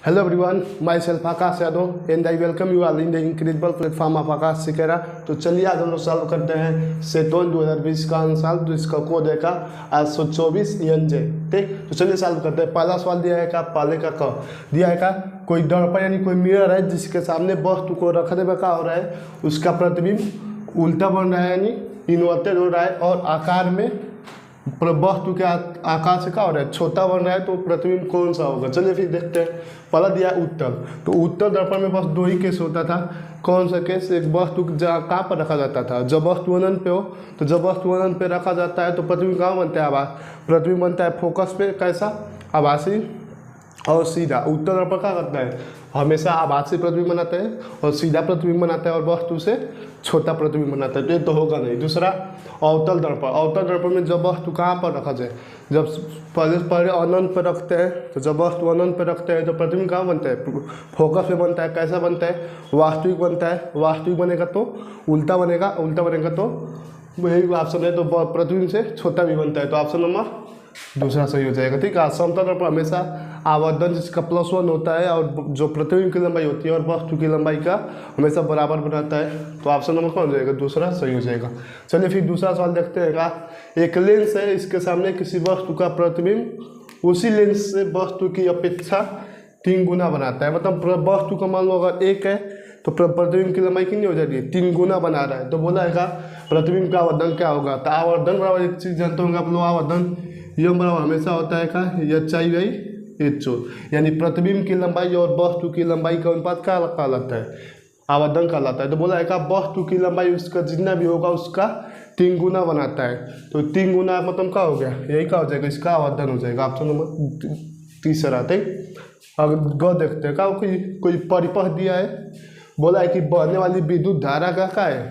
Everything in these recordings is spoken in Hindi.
Hello everyone, myself Akash Yadav and I welcome you all in the incredible platform of Akash Sikera। तो चलिए आज हम लोग सॉल्व करते हैं सेटोन 2020 का आंसर, तो इसका कोड है का 824 NJ। ठीक, तो चलिए सॉल्व करते हैं। पहला सवाल दिया है का पहले का क दिया है का कोई दर्पण यानी कोई मिरर है जिसके सामने वस्तु को रखने में क्या हो रहा है, उसका प्रतिबिंब उल्टा बन रहा है यानी इन्वर्टेड हो रहा है और आकार में वस्तु के आकार से क्या हो रहा है, छोटा बन रहा है। तो प्रतिबिंब कौन सा होगा, चलिए फिर देखते हैं। पहला दिया उत्तल, तो उत्तल दर्पण में बस दो ही केस होता था। कौन सा केस, एक वस्तु कहाँ पर रखा जाता था, जब वस्तु अनंत पे हो, तो जब वस्तु अनंत पे रखा जाता है तो प्रतिबिंब कहाँ बनता है, आभास। प्रतिबिंब बनता है फोकस पे, कैसा, आभासी और सीधा। उत्तल दर्पण क्या करता है, हमेशा आभासी प्रतिबिंब बनाता है और सीधा प्रतिबिंब बनाता है और वस्तु से छोटा प्रतिबिंब बनाता है, तो ये तो होगा नहीं। दूसरा अवतल दर्पण, अवतल दर्पण में जब वस्तु कहाँ पर रखा जाए, जब पहले अनंत पर रखते हैं, तो जब वस्तु अनंत पर रखते हैं तो प्रतिबिंब कहाँ बनता है, फोकस पे बनता है। कैसा बनता है, वास्तविक बनता है। वास्तविक बनेगा तो उल्टा बनेगा, उल्टा बनेगा तो वही ऑप्शन है, तो प्रतिबिंब से छोटा भी बनता है, तो ऑप्शन नंबर दूसरा सही हो जाएगा। ठीक है। समतल दर्पण हमेशा आवर्धन जिसका +1 होता है और जो प्रतिबिंब की लंबाई होती है और वस्तु की लंबाई का हमेशा बराबर बनाता है, तो ऑप्शन नंबर कौन हो जाएगा, दूसरा सही हो जाएगा। चलिए फिर दूसरा सवाल देखते हैं का एक लेंस है, इसके सामने किसी वस्तु का प्रतिबिंब उसी लेंस से वस्तु की अपेक्षा 3 गुना बनाता है। मतलब वस्तु का मान लो अगर 1 है तो प्रतिबिंब की लंबाई कितनी हो जाती है, 3 गुना बना रहा है। तो बोला है प्रतिबिंब का आवर्धन क्या होगा, तो आवर्धन बराबर एक चीज़ जानते होंगे आप लोग, आवर्धन यम बराबर हमेशा होता है का HI/HO, यानी प्रतिबिंब की लंबाई और वस्तु की लंबाई का अनुपात क्या कहलाता है, आवर्धन कहलाता है। तो बोला है का वस्तु की लंबाई उसका जितना भी होगा उसका 3 गुना बनाता है, तो 3 गुना मतलब क्या हो गया, यही क्या हो जाएगा, इसका आवर्धन हो जाएगा। ऑप्शन नंबर तीसरा। ठीक, अब ग देखते हैं का कोई परिपथ दिया है, बोला है कि बहने वाली विद्युत धारा का क्या है,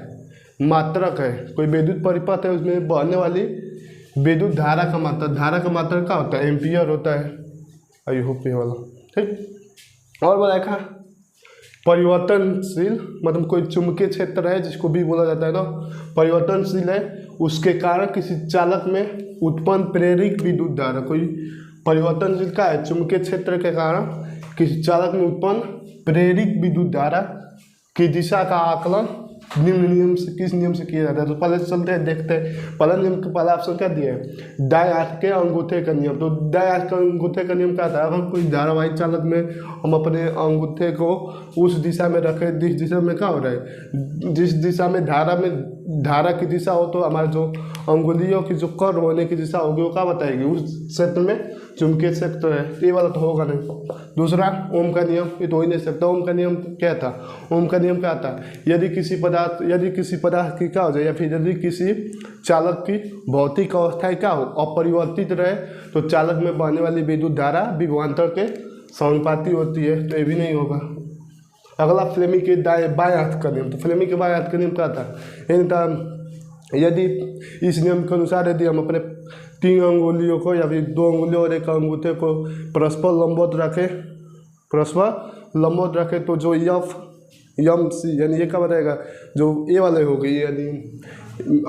मात्रक है। कोई विद्युत परिपथ है, उसमें बहने वाली विद्युत धारा का मात्रक, धारा का मात्रक क्या होता है, एम्पियर होता है। आई होप ये वाला ठीक। और बोला है परिवर्तनशील, मतलब कोई चुंबकीय क्षेत्र है जिसको भी बोला जाता है ना, परिवर्तनशील है, उसके कारण किसी चालक में उत्पन्न प्रेरित विद्युत धारा। कोई परिवर्तनशील का है, चुंबकीय क्षेत्र के कारण किसी चालक में उत्पन्न प्रेरित विद्युत धारा की दिशा का आकलन निम्न नियम से, किस नियम से किया जाता है। तो पहले चलते हैं देखते हैं। पहला नियम का पहला ऑप्शन क्या दिया है, दाएं हाथ के अंगूठे का नियम। तो दाएं हाथ के अंगूठे का नियम क्या था, अगर कोई धारावाही चालक में हम अपने अंगूठे को उस दिशा में रखें जिस दिशा में क्या हो रहा है, जिस दिशा में धारा की दिशा हो, तो हमारे जो अंगुलियों की जो कर्व होने की दिशा होगी वो क्या बताएगी, उस क्षेत्र में चुंबकीय क्षेत्र है। ये वाला तो होगा नहीं। दूसरा ओम का नियम, ये तो हो ही नहीं सकता। ओम का नियम क्या था, ओम का नियम क्या था, यदि किसी पदार्थ की क्या हो जाए, या फिर यदि किसी चालक की भौतिक अवस्था क्या हो, अपरिवर्तित रहे, तो चालक में बहने वाली विद्युत धारा विभवांतर के समानुपाती होती है, तो ये भी नहीं होगा। अगला फ्लेमिंग के बाएं हाथ का नियम। तो फ्लेमिंग के बाएं हाथ का नियम क्या था, यानी था यदि इस नियम के अनुसार यदि हम अपने 3 अंगुलियों को या फिर 2 अंगुलियों और एक अंगूठे को परस्पर लंबवत रखें, तो जो MC यानी ये क्या बताएगा, जो ए वाले होगी यानी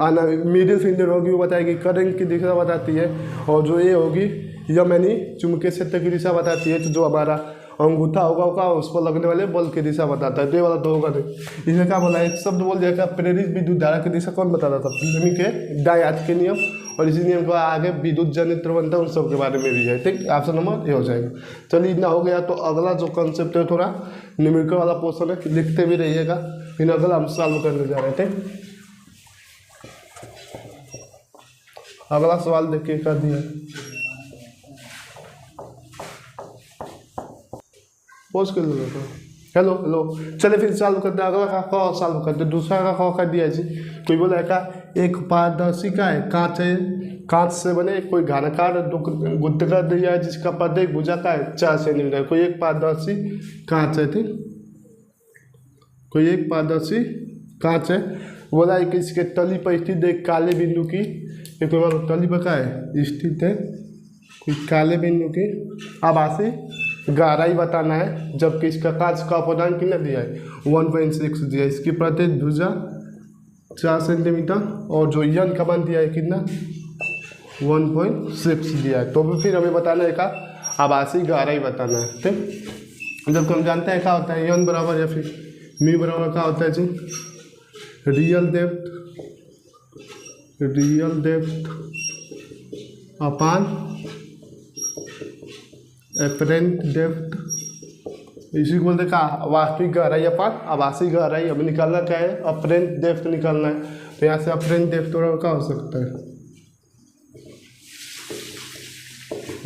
आना मिडिल फिंगर होगी वो बताएगी करंट की दिशा बताती है, और जो ए होगी यम यानी चुंबकीय क्षेत्र की दिशा बताती है। तो जो हमारा अंगूठा होगा वो उस पर लगने वाले बल की दिशा बताता है, तो ये वाला तो होगा नहीं। इसमें क्या बोला है, एक शब्द बोल दिया क्या, प्रेरित विद्युत धारा की दिशा कौन बताता था, फ्लेमिंग के दाएं हाथ के नियम, और इसी नियम को आगे विद्युत जनित्र बनता है उन सब के बारे में भी है। ठीक, ऑप्शन नंबर ये हो जाएगा। चलिए इतना हो गया। तो अगला जो कंसेप्ट है थोड़ा न्यूमेरिकल वाला पोर्शन है, लिखते भी रहिएगा, फिर अगला हम सॉल्व करने जा रहे थे। अगला सवाल देखिए कर दिया, पोस्ट कर लो। हेलो चलिए फिर सॉल्व करते हैं। अगला का ख सॉल्व करते हैं। दूसरा का ख कर दिया जी। कोई बोला है का एक पारदर्शी का है, कांच है, कांच से बने कोई घनाकार गुत्तका दिया है जिसका प्रत्येक भुजा का है 4 सेंटीमीटर। कोई एक पारदर्शी कांच है, ठीक, कोई एक पारदर्शी कांच है, बोला है कि इसके तली पर स्थित एक काले बिंदु की, एक तली पर क्या है स्थित है, कोई काले बिंदु की आभासी गहराई बताना है, जबकि इसका कांच का अपादान कितना दिया है 1.6 दिया है। इसकी प्रत्येक भुजा 4 सेंटीमीटर और जो यन का मान दिया है कितना 1.6 दिया है। तो फिर हमें बताना है का आभासी गहराई बताना है। ठीक, जब हम जानते हैं क्या होता है यन बराबर या फिर मी बराबर क्या होता है जी, रियल डेप्थ अपान एपरेंट डेप्थ, इसी को बोलते हैं क्या, वास्तविक गहराई अपान आभासी गहराई। अब निकालना क्या है, अपरेंट डेप्थ निकालना है, तो यहाँ से अपरेंट डेप्थ थोड़ा क्या हो सकता है,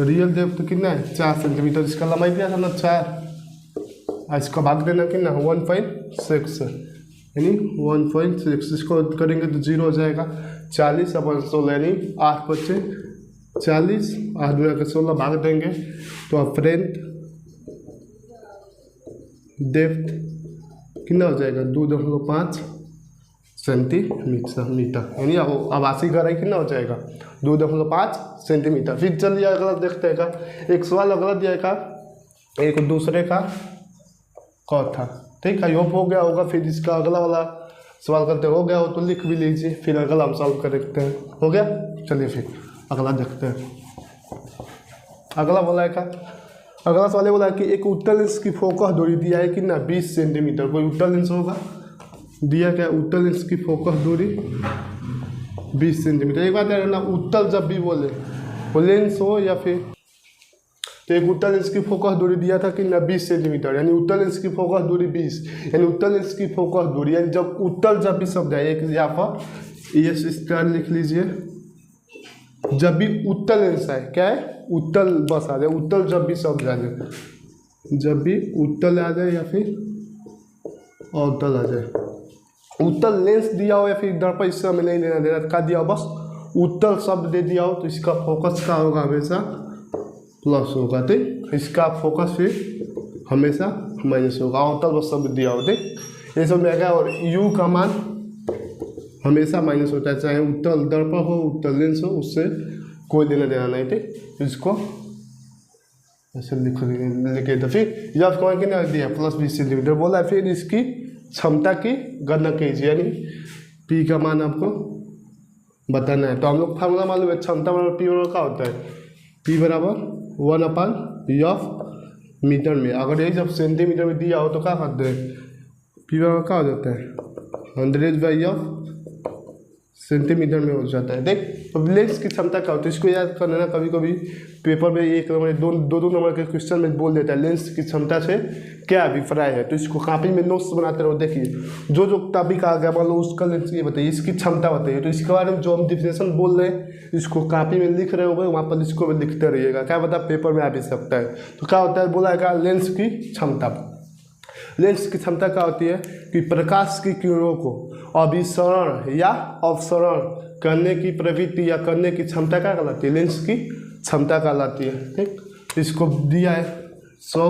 रियल डेप्थ कितना है 4 सेंटीमीटर, इसका लंबाई दिया था ना 4, इसका भाग देना कितना 1.6 यानी 1.6, इसको करेंगे तो 0 हो जाएगा, 40/16 यानी 8 × 40, 8 × 16 भाग देंगे तो अपरेंट डेप्थ कितना हो जाएगा 2.5 सेंटीमीटर, यानी आभासी गहराई कितना हो जाएगा 2.5 सेंटीमीटर। फिर चलिए अगला देखते हैं का, एक सवाल अगला दिया का, एक दूसरे का था, ठीक है, योग हो गया होगा। फिर इसका अगला वाला सवाल करते हो गया हो तो लिख भी लीजिए, फिर अगला हम सॉल्व कर देखते हैं, हो गया। चलिए फिर अगला देखते हैं। अगला बोला है का, अगला सवाल बोला है कि एक उत्तल लेंस की फोकस दूरी दिया है कि ना 20 सेंटीमीटर, कोई उत्तल लेंस होगा, दिया क्या उत्तल लेंस की फोकस दूरी 20 सेंटीमीटर। एक बात है ना, उत्तल जब भी बोले वो लेंस हो या फिर, तो एक उत्तल लेंस की फोकस दूरी दिया था कि ना 20 सेंटीमीटर, यानी उत्तल लेंस की फोकस दूरी 20, यानी उत्तल लेंस की फोकस दूरी, यानी जब उत्तल जब भी शब्द है एक यहाँ पर एस स्टार लिख लीजिए, जब भी उत्तल लेंस है, क्या है उत्तल बस आ जाए, उत्तल जब भी शब्द आ जाए, जब भी उत्तल आ जाए या फिर अवतल आ जाए, उत्तल लेंस दिया हो या फिर दर्पण, इससे हमें नहीं लेना देना, क्या दिया हो बस उत्तल शब्द दे दिया हो तो इसका फोकस क्या होगा हमेशा प्लस होगा, ठीक, इसका फोकस फिर हमेशा माइनस होगा, अवतल बस शब्द दिया हो, ठीक, ये सब में क्या, और यू का मान हमेशा माइनस होता है, चाहे उत्तल दर्पण हो उत्तल लेंस हो, उससे कोई लेना देना नहीं, ठीक, इसको ऐसे लिखे। तो फिर जब कौन कितना दिया प्लस 20 सेंटीमीटर बोला है, फिर इसकी क्षमता की गणना कीजिए, यानी पी का मान आपको बताना है। तो हम लोग फार्मूला मालूम है, क्षमता बराबर पी बराबर क्या होता है, पी बराबर 1/f मीटर में, अगर यही जब सेंटीमीटर में दिया हो तो क्या करते हैं, पी बराबर क्या हो जाता है 100/f सेंटीमीटर में हो जाता है, देख। तो लेंस की क्षमता क्या होती है, इसको याद करना ना, कभी कभी पेपर में 1 नंबर दो नंबर के क्वेश्चन में बोल देता है लेंस की क्षमता से क्या अभिप्राय है, तो इसको कॉपी में नोट्स बनाते रहो। देखिए जो टॉपिक आ गया मान लो उसका लेंस ये बताइए, इसकी क्षमता बताइए, तो इसके बारे में जो हम डिफिनेशन बोल रहे हैं इसको कॉपी में लिख रहे हो वहाँ पर इसको भी लिखते रहिएगा, क्या पता पेपर में आ भी सकता है। तो क्या होता है बोला है लेंस की क्षमता, लेंस की क्षमता क्या होती है कि प्रकाश की किरणों को अभिसरण या अपसरण करने की प्रवृत्ति या करने की क्षमता क्या कहलाती है, लेंस की क्षमता कहलाती है, ठीक। इसको दिया है 100,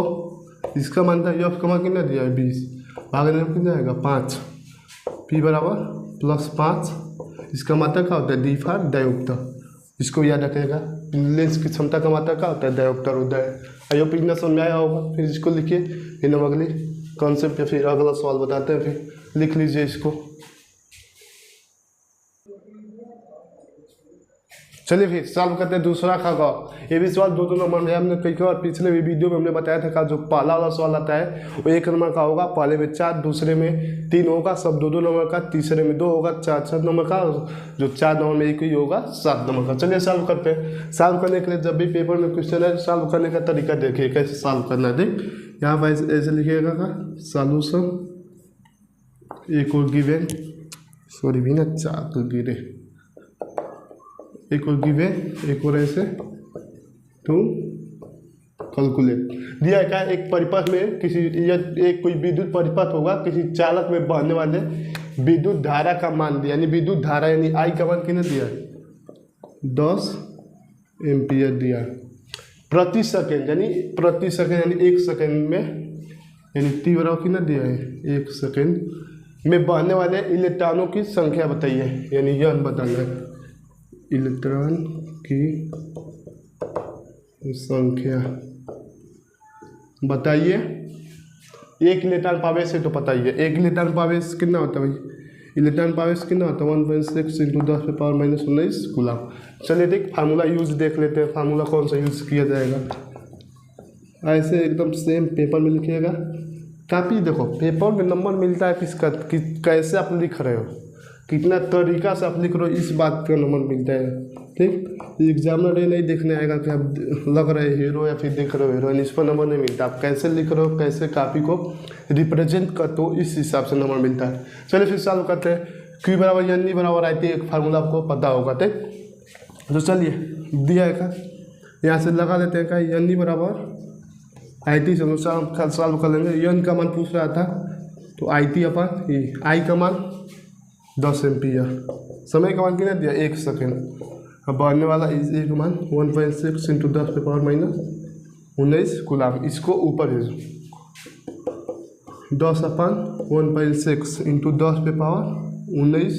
इसका मान था यफ का मान कितना दिया है 20, भागने में कितना आएगा 5, पी बराबर +5, इसका मात्रा क्या होता है डी फॉर डायोप्टर, इसको याद रखिएगा। लेंस की क्षमता का मात्रा क्या होता है डायोप्टर होता है। आई होप इतना समझ में आया होगा। फिर इसको लिखिए, फिर हम अगली कॉन्सेप्ट या फिर अगला सवाल बताते हैं, फिर लिख लीजिए इसको। चलिए फिर सॉल्व करते हैं दूसरा खगोल। ये भी सवाल 2 नंबर में हमने कई बार पिछले वीडियो में हमने बताया था, जो पहला वाला सवाल आता है वो 1 नंबर का होगा, पहले में 4, दूसरे में 3 होगा, सब 2 नंबर का, तीसरे में 2 होगा, 4 नंबर का, जो 4 नंबर में एक ही होगा 7 नंबर का। चलिए सॉल्व करते हैं। सॉल्व करने के लिए जब भी पेपर में क्वेश्चन है, सॉल्व करने का तरीका देखिए कैसे सॉल्व करना है। देख यहाँ पर ऐसे लिखिएगा का सॉल्यूशन, एक और गिवन, सॉरी भी ना 4 तो गिरे, एक और गिवन, एक और ऐसे टू कैलकुलेट। दिया क्या एक परिपथ में किसी एक कोई विद्युत परिपथ होगा, किसी चालक में बहने वाले विद्युत धारा का मान दिया, यानी विद्युत धारा यानी आई का मान कितना दिया 10 एम्पियर दिया प्रति सेकेंड, यानी प्रति सेकेंड यानी 1 सेकेंड में, यानी टी बराबर कितना दिया है 1 सेकेंड में बहने वाले इलेक्ट्रॉनों की संख्या बताइए, यानी यह बताना है इलेक्ट्रॉन की संख्या बताइए। 1 इलेक्ट्रॉन पावेश है तो बताइए 1 इलेक्ट्रॉन पावेश कितना होता है भाई, इलेक्ट्रॉन पावेश कितना होता है 1.6 × 10⁻⁻19 कूलम। चलिए देख फार्मूला यूज देख लेते हैं, फार्मूला कौन सा यूज किया जाएगा। ऐसे एकदम सेम पेपर में लिखिएगा। कापी देखो पेपर में नंबर मिलता है किसका कैसे आप लिख रहे हो, कितना तरीका से आप लिख रहे हो, इस बात का नंबर मिलता है। ठीक, एग्जामिनर ये नहीं देखने आएगा कि आप लग रहे हीरो या फिर देख रहे हो हीरोइन, इस पर नंबर नहीं मिलता। आप कैसे लिख रहे हो, कैसे कॉपी को रिप्रेजेंट करते हो, इस हिसाब से नंबर मिलता है। चलिए फिर चालू करते हैं। क्यू बराबर एन ई बराबर आई टी, एक फार्मूला आपको पता होगा। ठीक, तो चलिए दिया है का यहाँ से लगा लेते हैं का एन ई बराबर आई टी। चलो सॉल्व कर लेंगे। एन का मान पूछ रहा था तो आई टी अपन ई, आई का मान 10 एम्पियर, समय का मान कितना दिया 1 सेकेंड। अब बढ़ने वाला इस ए का मान 1.6 इंटू 10 पे पावर माइनस 19 कूलाम। इसको ऊपर भेजो 10 अपन 1.6 इंटू 10 पे पावर 19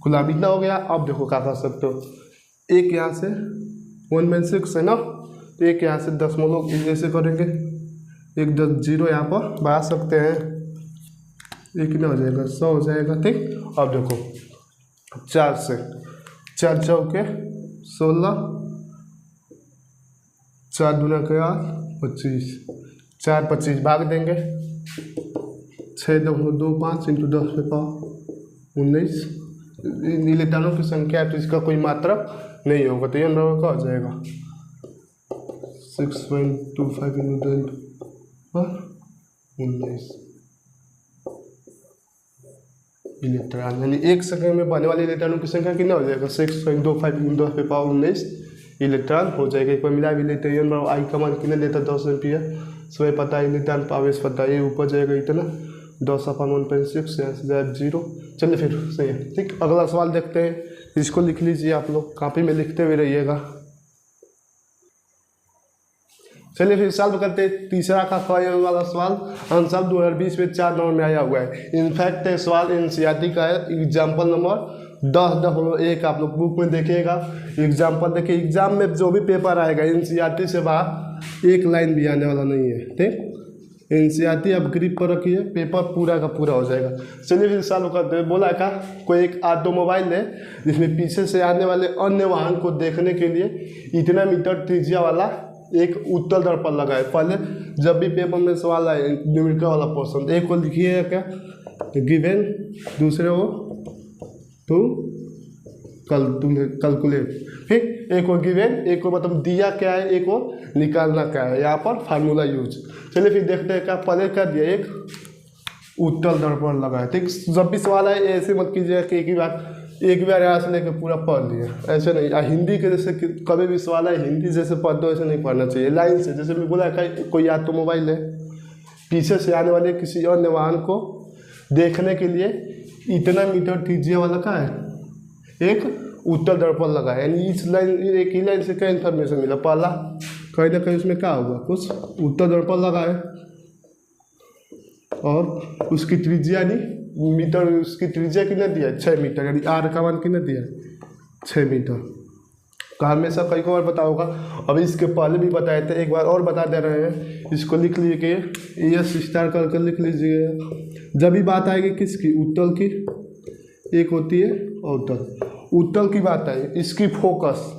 कूलाम, इतना हो गया। अब देखो क्या कर सकते हो, एक यहाँ से 1.6 है ना, तो एक यहाँ से 10 मोलों ऐसे करेंगे, एक 10 जीरो यहाँ पर बढ़ा सकते हैं, एक कितना हो जाएगा 100 हो जाएगा। ठीक, अब देखो 4 से 4 चौके 16, 4 दूना के 8 25, 4 25 भाग देंगे 6.25 इंटू 10 पे पावर 19। इलेक्ट्रॉनों की संख्या है तो इसका कोई मात्रक नहीं होगा, तो ये नंबर का हो जाएगा 6.25 इंटू 19 इलेक्ट्रॉन, यानी 1 सेकंड में बनने वाले इलेक्ट्रॉनों की संख्या कितना हो जाएगा 6.25 इंटू 10 पे पावर 19 इलेक्ट्रॉन हो जाएगा। एक बार मिला भी लेते हैं। आई का मान कितना देता 10 एम्पियर, समय पता है, इलेक्ट्रॉन आवेश पता है, ये ऊपर जाएगा इतना 10 अपन 1.6 यहाँ से जाए 0। चलिए फिर सही है। ठीक, अगला सवाल देखते हैं, इसको लिख लीजिए आप लोग, कॉपी में लिखते हुए रहिएगा। चलिए फिर सॉल्व करते हैं। तीसरा का वाला सवाल आंसर 2020 में 4 नंबर में आया हुआ है। इनफैक्ट ये सवाल एनसीईआरटी का है, एग्जाम्पल नंबर 10.1 आप लोग बुक में देखिएगा। एग्जाम्पल देखिए, एग्जाम में जो भी पेपर आएगा एनसीईआरटी से बाहर एक लाइन भी आने वाला नहीं है। ठीक, एनसीईआरटी आप ग्रिप पर रखिए, पेपर पूरा का पूरा हो जाएगा। चलिए फिर सॉल्व करते हैं। बोला का कोई एक ऑटोमोबाइल है जिसमें पीछे से आने वाले अन्य वाहन को देखने के लिए इतना मीटर त्रिज्या वाला एक उत्तल दर्पण लगा है। पहले जब भी पेपर में सवाल आए न्यूमेरिकल वाला पोर्शन, एक को लिखिए क्या गिवन, दूसरे वो टू कैलकुलेट, फिर एक को गिवन, एक को मतलब दिया क्या है, एक को निकालना क्या है, यहाँ पर फार्मूला यूज। चलिए फिर देखते हैं क्या पहले क्या दिया, एक उत्तल दर्पण लगा है। ठीक, जब भी सवाल आए ऐसे मत कीजिएगा कि एक बार यहाँ से लेकर पूरा पढ़ लिया, ऐसे नहीं। हिंदी के जैसे कभी भी सवाल है हिंदी जैसे पढ़ दो, ऐसे नहीं पढ़ना चाहिए, लाइन से। जैसे मैं बोला कोई ऑटोमोबाइल है, पीछे से आने वाले किसी अन्य वाहन को देखने के लिए इतना मीटर त्रिज्या वाला का है एक उत्तल दर्पण लगा है। यानी इस लाइन, एक ही लाइन से क्या इन्फॉर्मेशन मिला, पहला कहीं ना कहीं उसमें क्या होगा, कुछ उत्तल दर्पण लगा है और उसकी त्रिज्या यानी मीटर, उसकी त्रिज्या कितना दिया है 6 मीटर, यानी आर का मान कितना दिया है 6 मीटर का। हमेशा कई बार पता होगा, अभी इसके पहले भी बताए थे, एक बार और बता दे रहे हैं। इसको लिख लीजिए, एस स्टार करके लिख लीजिए। जब भी बात आएगी किसकी, उत्तल की, एक होती है उत्तल की बात है, इसकी फोकस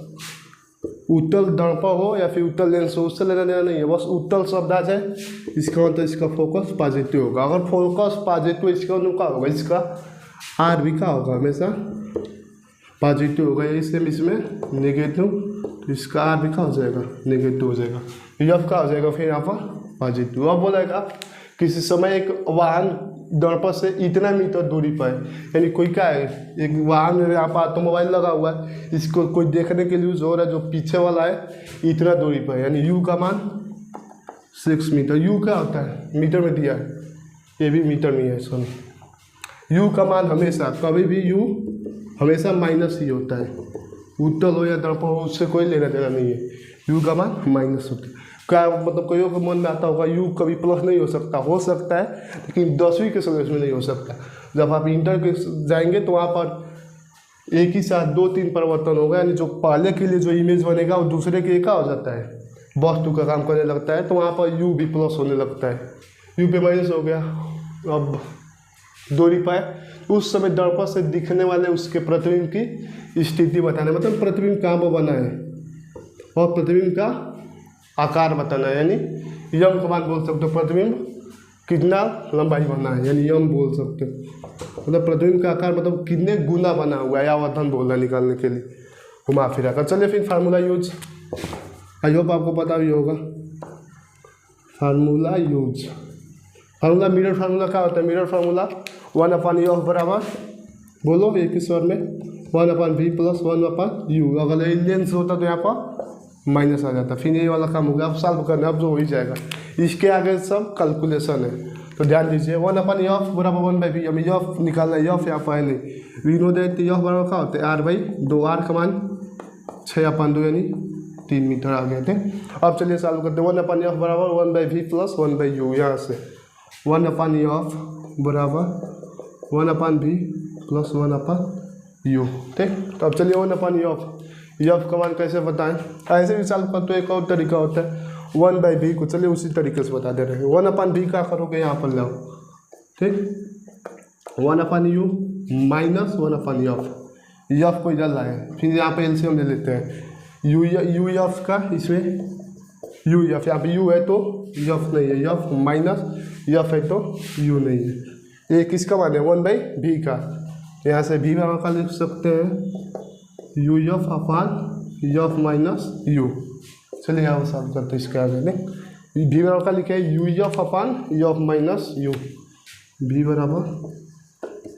उत्तल दर्पण हो या फिर उत्तल लेंस हो, उससे लेना देना नहीं है, बस उत्तल शब्द आ जाए इसका मतलब इसका फोकस पॉजिटिव होगा। अगर फोकस पॉजिटिव, इसका मतलब क्या होगा, इसका आर भी क्या होगा, हमेशा पॉजिटिव होगा। इसमें नेगेटिव, इसका आर भी क्या हो जाएगा, नेगेटिव हो जाएगा। यह क्या हो जाएगा फिर यहाँ पर पॉजिटिव। अब बोलेगा किसी समय एक वाहन दर्पण से इतना मीटर दूरी पर, यानी कोई क्या है, एक वाहन यहाँ पर ऑटोमोबाइल लगा हुआ है, इसको कोई देखने के लिए यूज हो रहा है, जो पीछे वाला है इतना दूरी पर, यानी यू का मान 6 मीटर। यू क्या होता है, मीटर में दिया है, ये भी मीटर में है, सुन। यू का मान हमेशा कभी भी यू हमेशा माइनस ही होता है, उत्तल हो या दर्पण हो उससे कोई लेना देना नहीं है, यू का मान माइनस होता है। क्या मतलब कोई को मन में आता होगा यू कभी प्लस नहीं हो सकता है, लेकिन 10वीं के सदस्य में नहीं हो सकता। जब आप इंटर के जाएंगे तो वहाँ पर एक ही साथ 2-3 परिवर्तन होगा, यानी जो पहले के लिए जो इमेज बनेगा वो दूसरे के क्या हो जाता है, वस्तु का काम करने लगता है, तो वहाँ पर यू भी प्लस होने लगता है, यू पे माइनस हो गया। अब दूरी पाए उस समय दर्पण से दिखने वाले उसके प्रतिबिंब की स्थिति बताना, मतलब प्रतिबिंब कहाँ पर बना है और प्रतिबिंब का आकार बताना है, यानी यम का मान बोल सकते हो प्रतिबिंब कितना लंबाई बना है, यानी यम बोल सकते हो। मतलब प्रतिबिंब का आकार मतलब कितने गुना बना हुआ है, आवर्धन बोलना निकालने के लिए घुमा फिरा कर। चलिए फिर फार्मूला यूज, आई होप आपको पता भी होगा। Formula use, formula mirror formula क्या होता है? मिरर फार्मूला 1/f बराबर, बोलो एक ही स्वर में, 1/v + 1/u। अगर ये लेंस होता तो यहाँ पर माइनस आ जाता, फिर ये वाला काम हो गया। अब सॉल्व करना, अब जो हो ही जाएगा, इसके आगे सब कैलकुलेशन है। तो ध्यान दीजिए 1/f बराबर 1/v, हमें f निकालना है, f यहाँ पर है नहीं, वी नो दैट f बराबर क्या होता है r/2, r का मान 6/2 यानी 3 मीटर आ गए थे। अब चलिए सॉल्व करते हैं। 1/f बराबर 1/v + 1/u, यहाँ से 1/f बराबर 1/v + 1/u, ठीक। तो अब चलिए 1/f का मान कैसे बताएं? ऐसे भी सॉल्व करते तो एक और तरीका होता है 1/v को, चलिए उसी तरीके से बता दे रहे हैं। 1/v क्या करोगे, यहाँ पर लाओ, ठीक, 1/u - 1/f, f को इधर लाए, फिर यहाँ पे एलसीएम ले लेते हैं। u f का, इसमें u f, यहाँ पे u है तो f नहीं है, f माइनस f है तो u नहीं है। ये किसका मान है? 1/v का, यहाँ से v बराबर का लिख सकते हैं u f f - u। चलिए यहाँ सॉल्व करते हैं इसके आगे, नहीं v बराबर का लिखे है u f f - u, v बराबर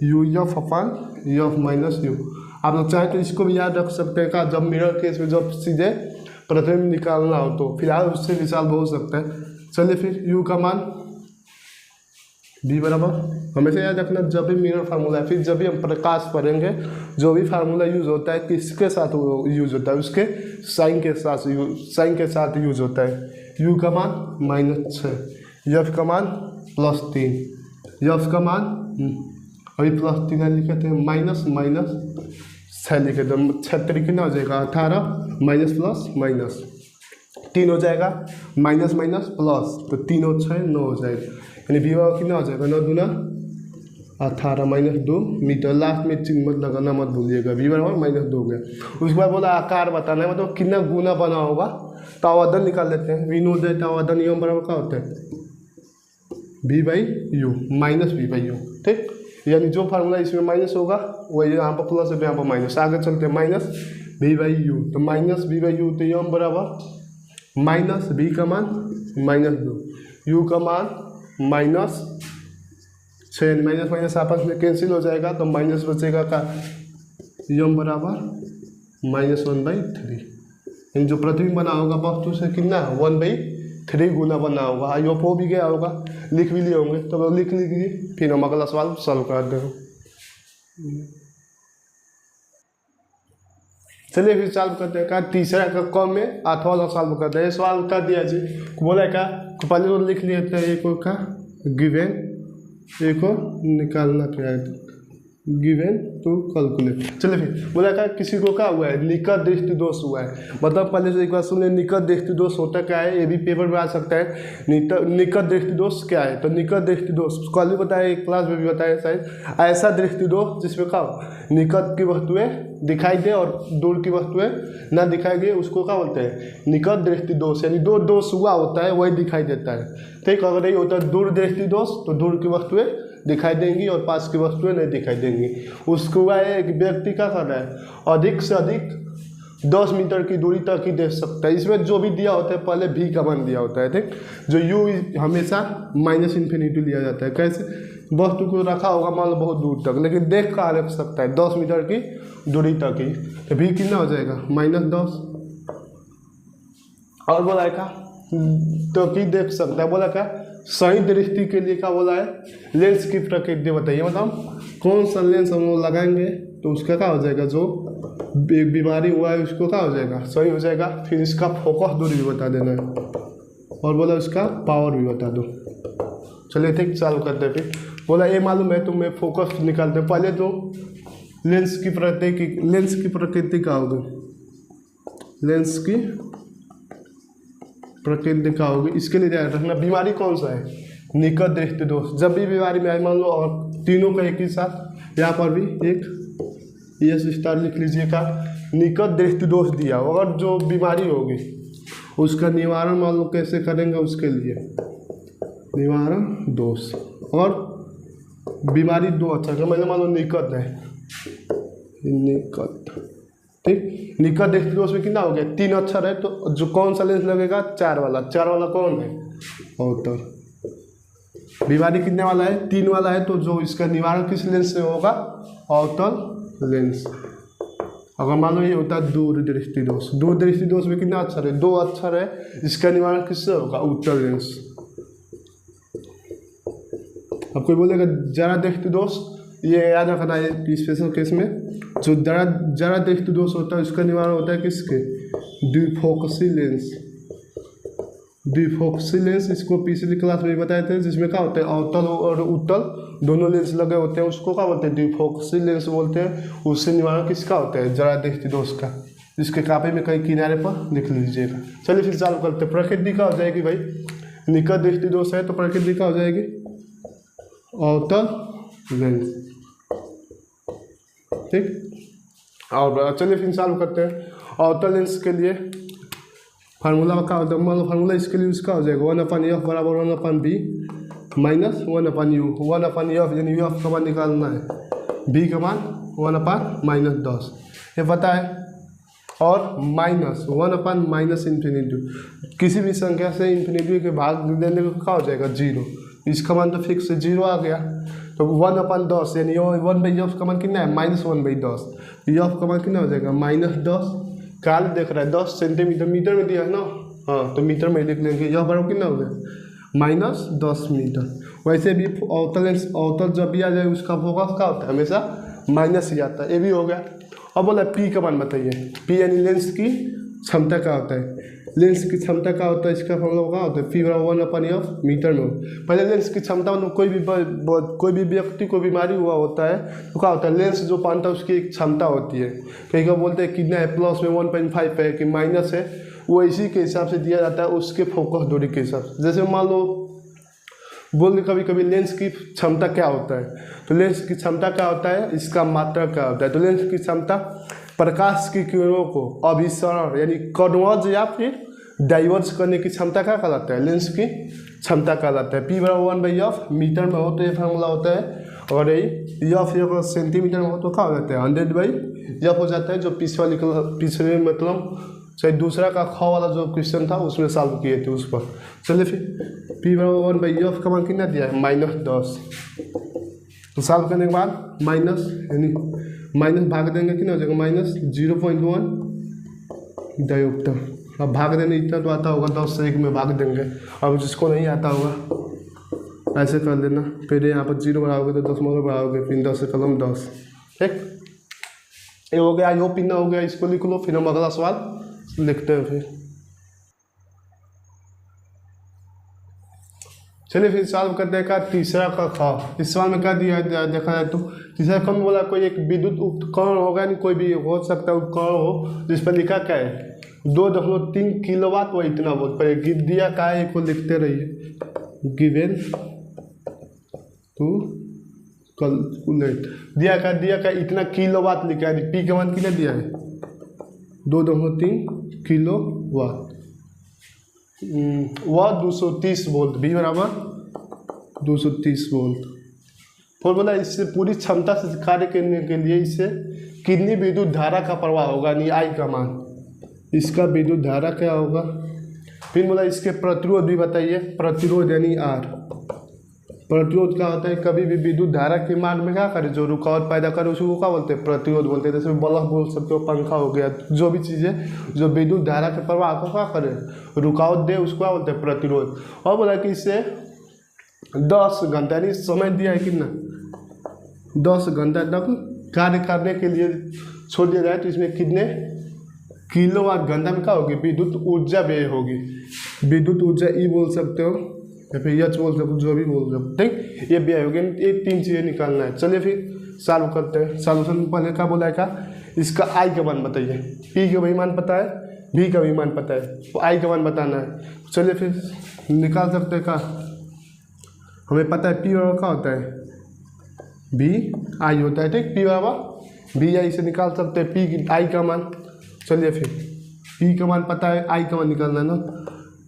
u f f - u। आप लोग चाहे तो इसको भी याद रख सकते हैं का, जब मिरर केस में जब सीधे प्रतिबिंब निकालना हो तो फिलहाल उससे भी सॉल्व हो सकता है। चलिए फिर u का मान v बराबर, हमेशा याद रखना जब भी मिरर फार्मूला है, फिर जब भी हम प्रकाश पढ़ेंगे जो भी फार्मूला यूज होता है किसके साथ यूज होता है, उसके साइन के साथ यूज होता है। u का मान -6, f का मान +3, f का मान अभी +3 लिखे थे, -6 लिखे थे, 6 कितना हो जाएगा 18, माइनस प्लस माइनस 3 हो जाएगा, माइनस माइनस प्लस, तो 3 और 6 9 हो जाएगा, यानी v कितना हो जाएगा 9 दूना 18 -2 मीटर। लास्ट में चिन्ह मत लगाना, मत भूलिएगा, v बराबर -2 हो गया। उसके बाद बोला आकार बताना है, मतलब कितना गुना बना होगा, तो आवर्धन निकाल लेते हैं। वी नो दैट आवर्धन नियम बराबर क्या होता है v/u -v/u, ठीक। यानी जो फार्मूला इसमें माइनस होगा वही यहाँ पर प्लस है, यहाँ पर माइनस। आगे चलते हैं -v/u, तो -v/u, तो यम बराबर -v का मान -2, u का मान -6, माइनस माइनस आपस में कैंसिल हो जाएगा, तो माइनस बचेगा का यम बराबर -1/3। यानी जो प्रतिबिंब बना होगा वस्तु से कितना 1/3 गुना बना होगा। आई होप हो भी गया होगा, लिख भी लिए होंगे, तो लिख लीजिए, फिर हम अगला सवाल सॉल्व कर देंगे। चलिए फिर सॉल्व करते हैं। का तीसरा का कम में 8वां वाला सॉल्व करते हैं। सवाल कर दिया जी, बोला का पहले तो लिख लिए थे, एक का गिवन, एक को निकालना क्या है, गिवन टू कैलकुलेट। चलिए फिर बोला का किसी को क्या हुआ है, निकट दृष्टि दोष हुआ है। मतलब पहले से एक बार सुनिए, निकट दृष्टि दोष होता क्या है, ये भी पेपर में आ सकता है। निकट दृष्टि दोष क्या है, तो निकट दृष्टि दोष कल भी बताया, एक क्लास में भी बताया शायद, ऐसा दृष्टि दोष जिसमें क्या निकट की वस्तुएं दिखाई दे और दूर की वस्तुएं ना दिखाई दे, उसको क्या बोलते हैं निकट दृष्टि दोष। यानी दो दोष हुआ होता है वही दिखाई देता है, ठीक। अगर नहीं होता दूर दृष्टि दोष तो दूर की वस्तुएं दिखाई देंगी और पास की वस्तुएं नहीं दिखाई देंगी। उसको हुआ है एक व्यक्ति क्या कर रहा है, अधिक से अधिक 10 मीटर की दूरी तक ही देख सकता है। इसमें जो भी दिया होता है पहले v का मान दिया होता है, ठीक। जो u हमेशा -∞ लिया जाता है। कैसे, वस्तु को रखा होगा मान लो बहुत दूर तक, लेकिन देख कर रख सकता है 10 मीटर की दूरी तक ही, तो v कितना हो जाएगा -10। और बोला है क्या, तो कि देख सकता है, बोला क्या सही दृष्टि के लिए क्या बोला है, लेंस की प्रकृति बताइए। मतलब कौन सा लेंस हम लोग लगाएंगे तो उसका क्या हो जाएगा, जो बीमारी हुआ है उसको क्या हो जाएगा, सही हो जाएगा। फिर इसका फोकस दूरी भी बता देना है, और बोला इसका पावर भी बता दो। चलिए ठीक, चालू करते हैं। फिर बोला ये मालूम है, तो मैं फोकस निकालते हैं। पहले तो लेंस की प्रकृति क्या होगी, लेंस की प्रकृति क्या होगी, इसके लिए ध्यान रखना। बीमारी कौन सा है, निकट दृष्टि दोष। जब भी बीमारी में आए मान लो, और तीनों का एक ही साथ, यहाँ पर भी एक ये स्टार लिख लीजिएगा, निकट दृष्टि दोष दिया। अगर जो बीमारी होगी उसका निवारण मान लो कैसे करेंगे, उसके लिए निवारण दोष और बीमारी दो अक्षर का, मतलब मान लो निकट है, निकट, ठीक। निकट दृष्टि दोष में कितना हो गया, 3 अक्षर है, तो जो कौन सा लेंस लगेगा, 4 वाला। 4 वाला कौन है, अवतल। बीमारी कितने वाला है, 3 वाला है, तो जो इसका निवारण किस लेंस से होगा, अवतल लेंस। अगर मान लो ये होता है दूर दृष्टि दोष, दूर दृष्टि दोष में कितना अक्षर है, 2 अक्षर है, इसका निवारण किससे होगा, उत्तल लेंस। अब कोई बोलेगा जरा दृष्टि दोष, ये याद रखना है स्पेशल केस में, जो जरा दृष्टि दोष होता है उसका निवारण होता है किसके, द्विफोकसी लेंस। द्विफोकसी लेंस इसको पिछली क्लास में बताए थे, जिसमें क्या होता है, अवतल और उत्तल दोनों लेंस लगे होते हैं, उसको क्या बोलते हैं, द्विफोकसी लेंस बोलते हैं। उससे निवारण किसका होता है, जरा दृष्टि दोष का। इसके कापी में कहीं किनारे पर लिख लीजिएगा। चलिए फिर चालू करते हैं। प्रकृति का हो जाएगी भाई, निकट दृष्टि दोष है तो प्रकृति का हो जाएगी अवतल लेंस, ठीक। और चलिए फिर चालू करते हैं। अवतल लेंस के लिए फार्मूला का होता है, मान लो फार्मूला इसके लिए उसका हो जाएगा 1/f बराबर 1/b माइनस 1/u। 1/f यानी u का मान निकालना है, b का मान 1/-10 ये पता है, और माइनस 1/-इंफिनिटी। किसी भी संख्या से इंफिनिटी के भाग देने को क्या हो जाएगा, 0। इसका मान तो फिक्स 0 आ गया, तो 1/10 यानी 1/f का मान कितना है, -1/10। f का मान कितना हो जाएगा, -10। काल देख रहा है 10 सेंटीमीटर, मीटर में दिया है ना, हाँ तो मीटर में लिख लेंगे। यह बराबर कितना हो गया, -10 मीटर। वैसे भी अवतल जब भी आ जाए उसका फोकस क्या होता है, हमेशा माइनस ही आता है। ये भी हो गया। अब बोला पी का मान बताइए। पी यानी लेंस की क्षमता क्या होता है, लेंस की क्षमता क्या होता है, इसका फॉर्मूला क्या होता है, पी बराबर 1/f मीटर में। पहले लेंस की क्षमता मतलब कोई भी व्यक्ति को बीमारी हुआ होता है तो क्या होता है, लेंस जो पानता है उसकी एक क्षमता होती है। कहीं का बोलते हैं कितना है, प्लस में 1.5 है कि माइनस है, वो इसी के हिसाब से दिया जाता है, उसके फोकस दूरी के हिसाब से। जैसे मान लो बोल कभी कभी लेंस की क्षमता क्या होता है, तो लेंस की क्षमता क्या होता है, इसका मात्रा क्या होता है। तो लेंस की क्षमता प्रकाश की किरणों को अभिसरण यानी कन्वर्ज या फिर डाइवर्ज करने की क्षमता क्या कहलाता है, लेंस की क्षमता कहलाता है। पी बराबर 1/f मीटर में हो तो ये फार्मूला होता है, और यही एफ सेंटीमीटर में हो तो क्या हो जाता है, 100/f हो जाता है। जो पिछले मतलब चाहे दूसरा का ख वाला जो क्वेश्चन था उसमें सॉल्व किए थे उस पर। चलिए फिर पी बराबर 1/f का मान कितना दिया है, -10। तो सॉल्व करने के बाद माइनस यानी माइनस भाग देंगे कितना हो जाएगा, -0.1 डायोप्टर। अब भाग देने इतना तो आता होगा, 10 से 1 में भाग देंगे। अब जिसको नहीं आता होगा ऐसे कर लेना, फिर यहाँ पर 0 बढ़ाओगे तो 10 बढ़ाओगे, फिर 10 से कलम 10, ठीक। ये हो गया, यो पिन्ना हो गया, इसको लिख लो। फिर हम अगला सवाल लिखते हैं फिर। चलिए फिर सॉल्व करते हैं का तीसरा का ख। इस सवाल में क्या दिया है देखा जाए तो तीसरा क में बोला कोई एक विद्युत उपकरण होगा, नहीं कोई भी हो सकता है उपकरण हो, जिस पर लिखा क्या है 2.3 किलोवाट वो इतना वोल्ट पर दिया का है। एक को लिखते रहिए, गिवेन टू कैलकुलेट। दिया का इतना किलोवाट लिखा है, पी का मान कितना दिया है 2.3 किलोवाट, वह 230 वोल्ट, बी बराबर 230 वोल्ट। फिर बोला इससे पूरी क्षमता से कार्य करने के लिए इससे कितनी विद्युत धारा का प्रवाह होगा, यानी आई का मान, इसका विद्युत धारा क्या होगा। फिर बोला इसके प्रतिरोध भी बताइए, प्रतिरोध यानी आर। प्रतिरोध क्या होता है, कभी भी विद्युत धारा के मान में क्या करे, जो रुकावट पैदा करे उसको क्या बोलते हैं, प्रतिरोध बोलते हैं। जैसे बल्ब बोल सकते हो, पंखा हो गया, जो भी चीज़ें जो विद्युत धारा के प्रवाह को क्या करे, रुकावट दे, उसको क्या बोलते हैं, प्रतिरोध। और बोला कि इससे 10 घंटा यानी समय दिया है कितना, 10 घंटा तक कार्य करने के लिए छोड़ दिया जाए तो इसमें कितने किलोवाट घंटा में क्या होगी, विद्युत ऊर्जा व्यय होगी। विद्युत ऊर्जा ई बोल सकते हो या फिर एच बोल सकते हो, जो भी बोल सकते हो, ठीक। ये व्यय होगी, ये 3 चीज़ें निकालना है। चलिए फिर सॉल्व करते हैं। सॉल्यूशन में पहले क्या बोला है का, इसका आई का मान बताइए। पी का भी मान पता है, भी का भी मान पता है, तो आई का मान बताना है। चलिए फिर निकाल सकते हैं का, हमें पता है पी बराबर क्या होता है, भी आई होता है, ठीक। पी बराबर भी आई से निकाल सकते हैं पी की आई का मान। चलिए फिर पी का मान पता है, आई का मान निकालना है ना।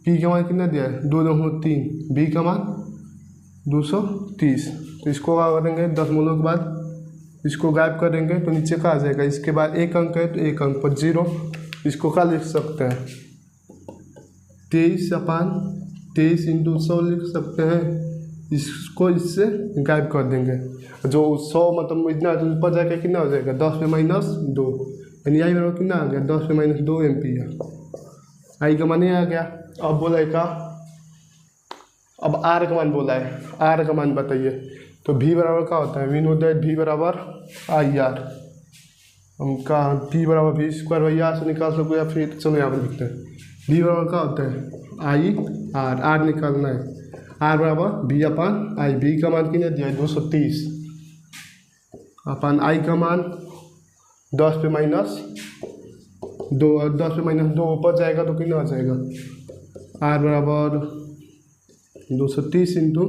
पी का मान कितना दिया है 2.3, बी का मान 230। तो इसको क्या करेंगे 10 मूलों के बाद इसको गायब करेंगे तो नीचे का आ जाएगा। इसके बाद एक अंक है तो एक अंक पर 0, इसको क्या लिख सकते हैं 23/23 इंटू 100 लिख सकते हैं। इसको इससे गायब कर देंगे, जो 100 मतलब इतना तो ऊपर जाके कितना हो जाएगा 10 में -2, यानी आई बराबर कितना आ गया 10 में -2 एम्पियर। आई का मान आ गया। अब बोला है का, अब आर का मान बोला है, आर का मान बताइए। तो भी बराबर क्या होता है, वी नो दैट भी बराबर आई आर। हम का भी बराबर भी स्क्वायर वाई आर से निकाल सको, या फिर चलो यहाँ पर लिखते हैं भी बराबर क्या होता है आई आर, आर निकालना है। आर बराबर बी अपन आई, बी का मान कितना दिया है 230 अपन आई का मान 10 पे -2, 10 पे -2 ऊपर जाएगा तो कितना आ जाएगा आर बराबर 230 इंटू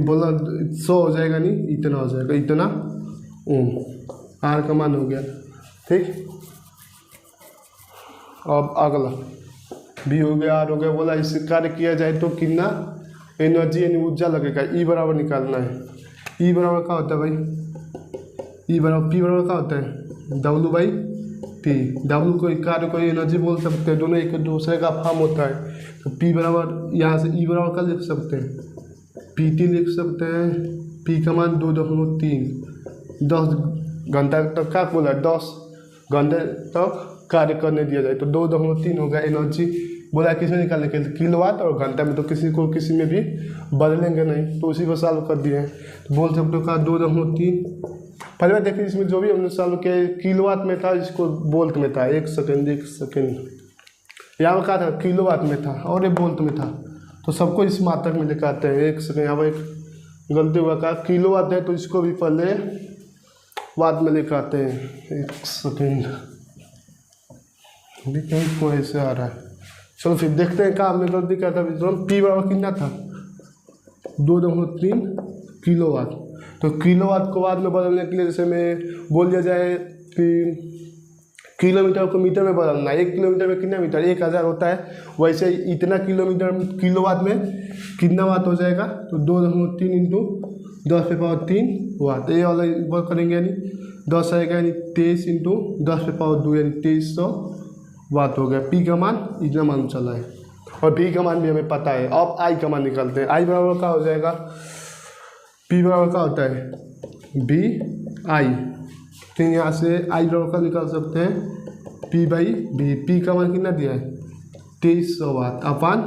बोला 100 हो जाएगा, नहीं इतना हो जाएगा, इतना ओम आर का मान हो गया। ठीक, अब अगला भी हो गया, आर हो गया। बोला इससे कार्य किया जाए तो कितना एनर्जी यानी ऊर्जा लगेगा। ई बराबर निकालना है। ई बराबर क्या होता है भाई, ई बराबर पी बराबर क्या होता है W/T। W को कार्य को एनर्जी बोल सकते हैं, दोनों एक दूसरे का फॉर्म होता है। तो पी बराबर यहाँ से ई बराबर क्या लिख सकते हैं PT लिख सकते हैं। पी का मान 2.3, 10 घंटा तक क्या बोला 10 घंटे तक कार्य करने दिया जाए तो 2.3 हो गया एनर्जी। बोला किस में निकालने के लिए किलोवाट और घंटा में, तो किसी को किसी में भी बदलेंगे नहीं, तो उसी को सॉल्व कर दिए हैं। तो बोल सकते हो का 2.3। पहले देखिए इसमें जो भी हमने सॉल्व किया किलोवाट में था, इसको बोल्ट में था। एक सेकेंड यहाँ पर क्या था किलोवाट में था और ये बोल्ट में था, तो सबको इस मात्रक में लेकर आते हैं। एक सेकेंड यहाँ पर एक गलती हुआ का किलोवाट है तो इसको भी पहले वाट में लेकर आते हैं। एक सेकेंड कहीं को ऐसे आ रहा है, चलो फिर देखते हैं क्या हमने गलती क्या था। पी बराबर कितना था 2.3 किलोवाट। तो किलोवाट को वाट में बदलने के लिए जैसे में बोल दिया जाए कि किलोमीटर को मीटर में बदलना है। 1 किलोमीटर में कितना मीटर 1000 होता है, वैसे इतना किलोमीटर किलोवाट में कितना वाट हो जाएगा। तो 2.3 इंटू 10⁻³ वाट, ये वाला वर्क करेंगे यानी 10 आएगा, यानी 23 इंटू 10⁻² यानी 2300 वाट हो गया। पी का मान इतना मान चला है और बी का मान भी हमें पता है। अब आई का मान निकालते हैं। आई बराबर क्या हो जाएगा, पी बराबर क्या होता है बी आई। तो यहाँ से आई बराबर का निकाल सकते हैं P/B। पी का मान कितना दिया है 2300 वाट अपन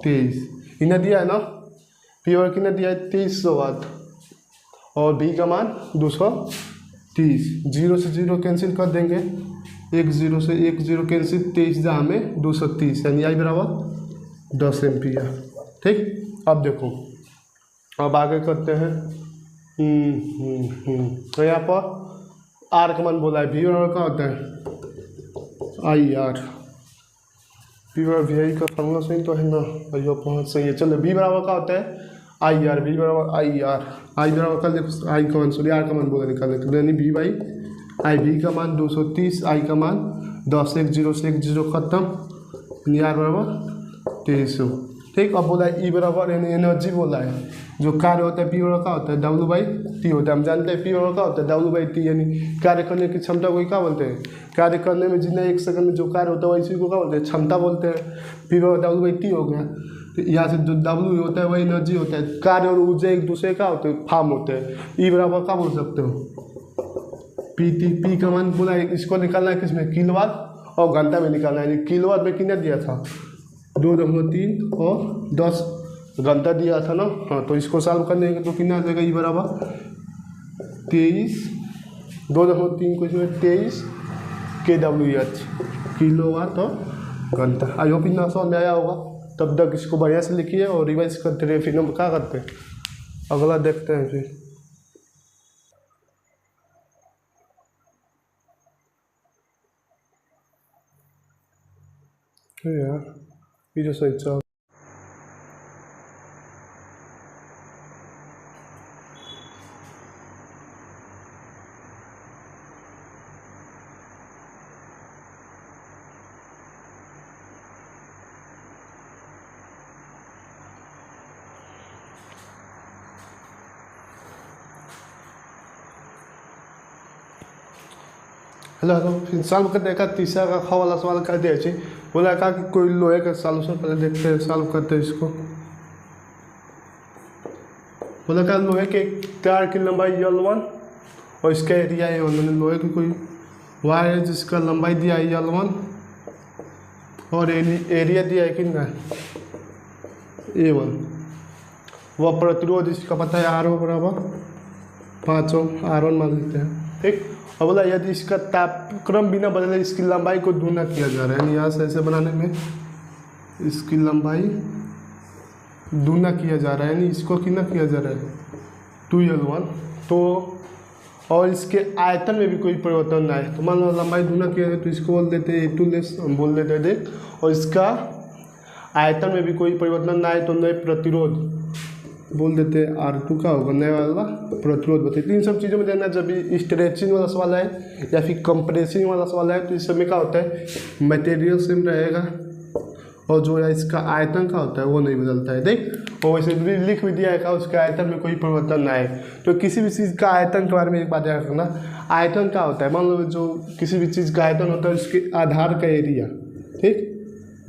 23 इन्हें दिया है ना। पी बराबर कितना दिया है 2300 वाट और बी का मान 230। 0 से 0 कैंसिल कर देंगे, 1 0 से 1 0 कैंसिल, 23 जहाँ में 230 यानी आई बराबर 10 एम्पियर। ठीक, अब देखो अब आगे करते हैं। तो यहाँ पर आर का मान बोला है। भी बराबर क्या होता है आई आर। बी बराबर वी आई का फॉर्मूला सही तो है ना, अयो पहुँच सही है। चलो बी बराबर क्या होता है आई आर। बी बराबर आई आर, आई बराबर का देखो आई का मान सॉरी आर का मान बोला निकालने के लिए, यानी बी बाई आई। बी का मान 230, आई का मान 10, 1 0 से 1 0 खत्म, यानी आर बराबर 2300। ठीक, अब बोला है ई बराबर यानी एनर्जी बोला है, जो कार्य होता है पी बराबर क्या होता है W/T होता है। हम जानते हैं पी बराबर क्या होता है W/T, यानी कार्य करने की क्षमता को क्या बोलते हैं, कार्य करने में जितना 1 सेकंड में जो कार्य होता है इसी को क्या बोलते हैं क्षमता बोलते हैं। पी बराबर W/T हो गया। तो यहाँ से जो W होता है वही एनर्जी होता है। कार्य और ऊर्जा एक दूसरे का होते हैं फॉर्म होते हैं। ई बराबर क्या बोल सकते हो PT। पी का मान बोला है, इसको निकालना है किसमें किलोवाट और घंटा में निकालना है। किलोवाट में कितना दिया था 2.3 और 10 घंटा दिया था ना। हाँ, तो इसको सॉल्व करने के तो कितना आ जाएगा ई बराबर 23, 2.3 को इसमें 23 kWh किलोवाट और घंटा। आई होप इतना समझ में आया होगा। तब तक इसको बढ़िया से लिखिए और रिवाइज करते रहिए। फिर हम क्या करते हैं अगला देखते हैं फिर। यार ये जो सही चल हेलो फिर सॉल्व कर देखा तीसरा का ख वाला सवाल कर दिया जी। बोला कहा कि कोई लोहे का सॉल्यूशन पहले देखते हैं, सॉल्व करते हैं इसको। बोला कहा लोहे के तार की लंबाई L1 और इसका एरिया है उन्होंने लोहे की कोई वायर है जिसका लंबाई दिया है L1 और एरिया दिया है कितना A1। वह प्रतिरोध इसका पता है R बराबर 5 ओम, R1 मान लेते हैं, ठीक। और बोला यदि इसका तापक्रम बिना बदले इसकी लंबाई को दूना किया जा रहा है, यानी यहाँ से ऐसे बनाने में इसकी लंबाई दूना किया जा रहा है, यानी इसको कितना किया जा रहा है 2L1। तो और इसके आयतन में भी कोई परिवर्तन ना है, तो मान लो लंबाई दूना किया है तो इसको बोल देते हैं A2 लेस, हम बोल देते हैं देख। और इसका आयतन में भी कोई परिवर्तन ना है तो नए प्रतिरोध बोल देते हैं R2 का होगा, नया वाला प्रतिरोध बताइए। इन सब चीज़ों में देना जब भी स्ट्रेचिंग वाला सवाल है या फिर कंप्रेसिंग वाला सवाल है तो इस समय क्या होता है मटेरियल सेम रहेगा और जो है इसका आयतन का होता है वो नहीं बदलता है, देख। और वैसे भी लिख भी दिया है उसके आयतन में कोई परिवर्तन ना है। तो किसी भी चीज़ का आयतन के बारे में एक बात याद रखना, आयतन क्या होता है, मान लो जो किसी भी चीज़ का आयतन होता है उसके आधार का एरिया, ठीक,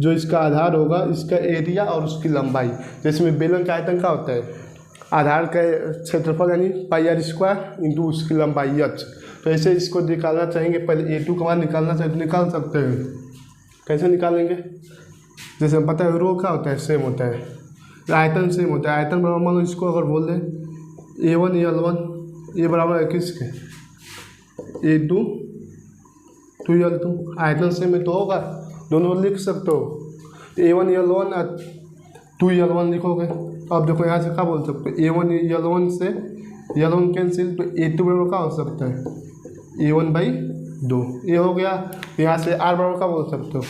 जो इसका आधार होगा इसका एरिया और उसकी लंबाई। जैसे में बेलन का आयतन क्या होता है आधार का क्षेत्रफल यानी πr² इंटू उसकी लंबाई h। तो ऐसे इसको निकालना चाहेंगे, पहले A2 का मान निकालना चाहिए तो निकाल सकते हैं। कैसे निकालेंगे, जैसे हम पता है रो क्या होता है सेम होता है, आयतन सेम होता है। आयतन बराबर मान लो इसको अगर बोल दें A1 L1 ये बराबर है किसके A2 2L2, आयतन सेम है तो होगा, दोनों लिख सकते हो। A1 L1 और 2L1 लिखोगे। अब देखो यहाँ से क्या बोल सकते हो A1 L1 से L1 कैंसिल तो A2 बराबर क्या हो सकता है A1/2 ये हो गया। यहाँ से R बराबर क्या बोल सकते हो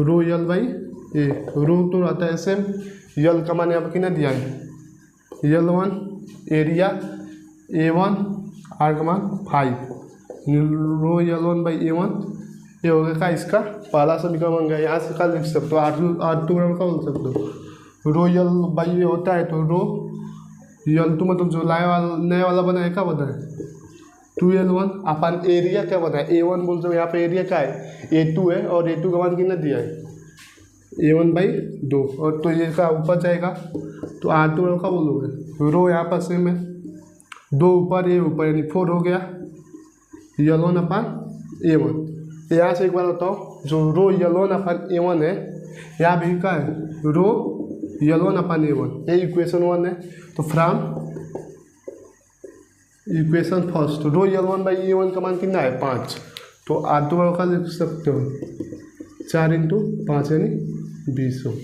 रो L/A, रो तो रहता है सेम, यल का मान यहाँ पर कितना दिया है L1 एरिया A1 R का मान 5, रो L1/A1 ये हो गया का इसका पहला समीकरण बन गया। यहाँ से क्या लिख सकते हो R2 बराबर क्या बोल सकते हो रो L/A होता है तो रो L2 मतलब जो नया वाला बना है क्या बना है 2L1 अपन एरिया क्या बना है A1 बोलते हो, यहाँ पे एरिया क्या है A2 है और A2 का मान कितना दिया है A1/2 और तो ये का ऊपर जाएगा तो R2 का बोलोगे रो यहाँ पर सेम है 2 ऊपर A ऊपर यानी 4 हो गया L1/A1। यहाँ से एक बार बताओ जो रो L1/A1 है यहाँ भी क्या है रो L1/A1 ये इक्वेशन 1 है। तो from equation first row L1/A1 का मान कितना है 5, तो R2 का लिख सकते हो 4 × 5 यानी 20 ओम।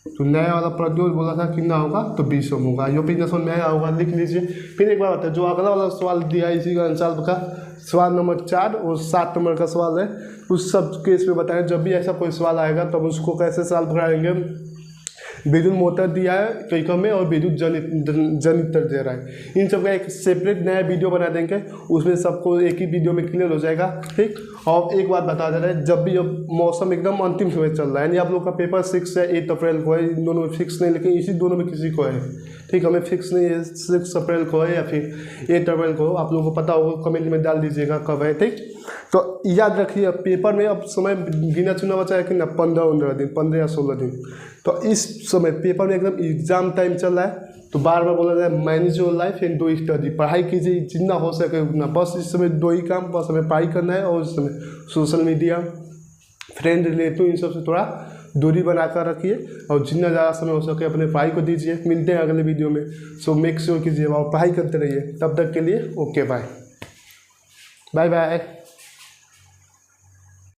तो नया वाला प्रतिरोध बोला था कितना होगा तो 20 ओम होगा। यो पिछला समझ में आया होगा, लिख लीजिए। फिर एक बार बताए जो अगला वाला सवाल दिया है इसी का आंसर का सवाल नंबर 4 और 7 नंबर का सवाल है, उस सब केस में बताएं जब भी ऐसा कोई सवाल आएगा तब उसको कैसे सॉल्व कराएंगे। विद्युत मोटर दिया है कई कम में और विद्युत जनित्र दे रहा है, इन सब का एक सेपरेट नया वीडियो बना देंगे, उसमें सबको एक ही वीडियो में क्लियर हो जाएगा, ठीक। और एक बात बता दे रहे हैं जब भी अब मौसम एकदम अंतिम समय चल रहा है यानी आप लोग का पेपर 6 है 8 अप्रैल को है, इन दोनों में फिक्स नहीं लेकिन इसी दोनों में किसी को है, ठीक। हमें फिक्स नहीं है 6 अप्रैल को है या फिर 8 अप्रैल को, आप लोगों को पता होगा कमेंट में डाल दीजिएगा कब है, ठीक। तो याद रखिए पेपर में अब समय गिना चुना बचा है कि ना 15 दिन 15 या 16 दिन। तो इस समय पेपर में एकदम एग्जाम टाइम चल रहा है तो बार बार बोला जाए manage your life and do study, पढ़ाई कीजिए जितना हो सके उतना, बस इस समय 2 ही काम, बस हमें पढ़ाई करना है और इस समय सोशल मीडिया फ्रेंड रिलेटिव इन सब से थोड़ा दूरी बनाकर रखिए और जितना ज़्यादा समय हो सके अपने पढ़ाई को दीजिए। मिलते हैं अगले वीडियो में, सो मेक श्योर कीजिए और पढ़ाई करते रहिए। तब तक के लिए ओके बाय बाय।